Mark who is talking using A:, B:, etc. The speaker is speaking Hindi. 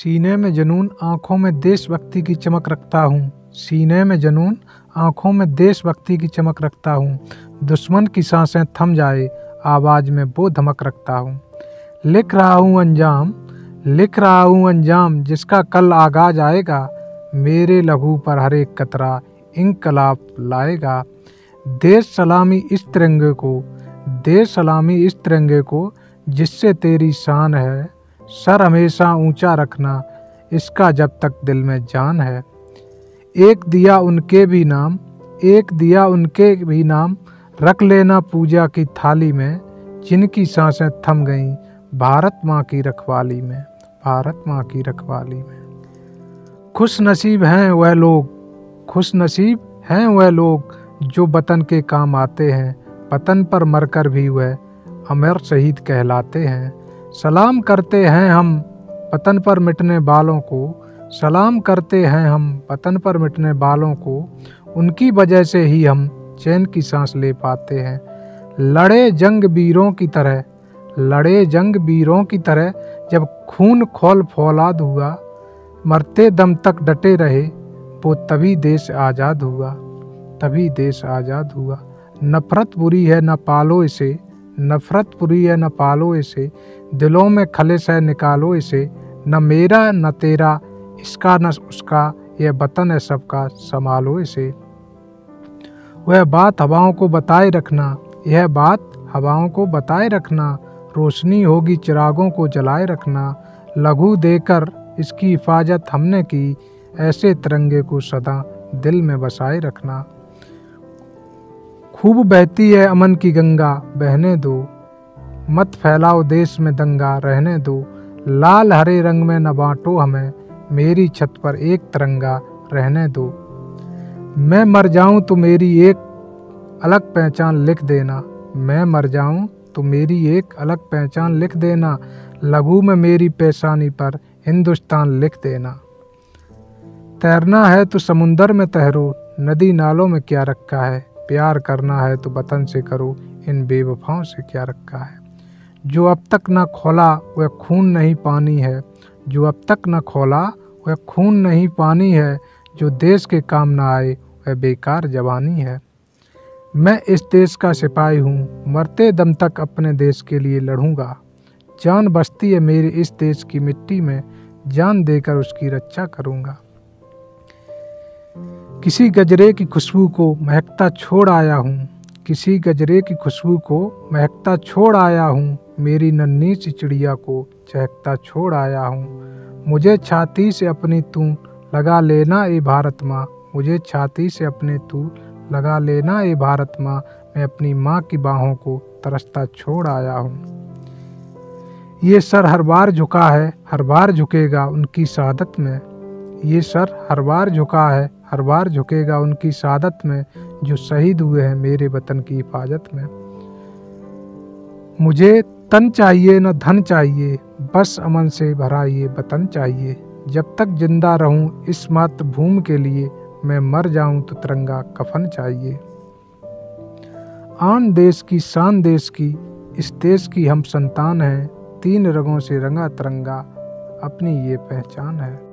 A: सीने में जुनून, आँखों में देशभक्ति की चमक रखता हूँ। सीने में जुनून, आँखों में देशभक्ति की चमक रखता हूँ। दुश्मन की सांसें थम जाए, आवाज़ में वो धमक रखता हूँ। लिख रहा हूँ अंजाम, जिसका कल आगाज आएगा। मेरे लहू पर हर एक कतरा इंकलाब लाएगा। देश सलामी इस तिरंगे को, जिससे तेरी शान है। सर हमेशा ऊंचा रखना, इसका जब तक दिल में जान है। एक दिया उनके भी नाम, रख लेना पूजा की थाली में। जिनकी सांसें थम गईं भारत माँ की रखवाली में। खुश नसीब हैं वह लोग जो वतन के काम आते हैं। वतन पर मरकर भी वह अमर शहीद कहलाते हैं। सलाम करते हैं हम वतन पर मिटने वालों को। उनकी वजह से ही हम चैन की सांस ले पाते हैं। लड़े जंग वीरों की तरह जब खून खौल फौलाद हुआ। मरते दम तक डटे रहे वो, तभी देश आज़ाद हुआ। नफरत बुरी है न पालो इसे, दिलों में खलिश है निकालो इसे। न मेरा न तेरा, इसका न उसका, यह वतन है सबका, संभालो इसे। यह बात हवाओं को बताए रखना, रोशनी होगी चिरागों को जलाए रखना। लघु देकर इसकी हिफाजत हमने की, ऐसे तिरंगे को सदा दिल में बसाए रखना। खूब बहती है अमन की गंगा, बहने दो, मत फैलाओ देश में दंगा, रहने दो। लाल हरे रंग में न बांटो हमें, मेरी छत पर एक तिरंगा रहने दो। मैं मर जाऊं तो मेरी एक अलग पहचान लिख देना। लघु में मेरी पेशानी पर हिंदुस्तान लिख देना। तैरना है तो समुंदर में तैरो, नदी नालों में क्या रखा है। प्यार करना है तो वतन से करो, इन बेवफाओं से क्या रखा है। जो अब तक न खोला वह खून नहीं पानी है। जो देश के काम न आए वह बेकार जवानी है। मैं इस देश का सिपाही हूँ, मरते दम तक अपने देश के लिए लड़ूंगा। जान बसती है मेरी इस देश की मिट्टी में, जान देकर उसकी रक्षा करूंगा। किसी गजरे की खुशबू को महकता छोड़ आया हूँ। मेरी नन्ही सी चिड़िया को चहकता छोड़ आया हूँ। मुझे छाती से अपनी तू लगा लेना ए भारत माँ। मैं अपनी माँ की बाहों को तरसता छोड़ आया हूँ। ये सर हर बार झुकेगा उनकी शहादत में, जो शहीद हुए हैं मेरे वतन की हिफाजत में। मुझे तन चाहिए न धन चाहिए, बस अमन से भरा ये वतन चाहिए। जब तक जिंदा रहूं इस मातृभूमि के लिए, मैं मर जाऊं तो तिरंगा कफन चाहिए। आन देश की शान देश की, इस देश की हम संतान हैं। 3 रंगों से रंगा तिरंगा, अपनी ये पहचान है।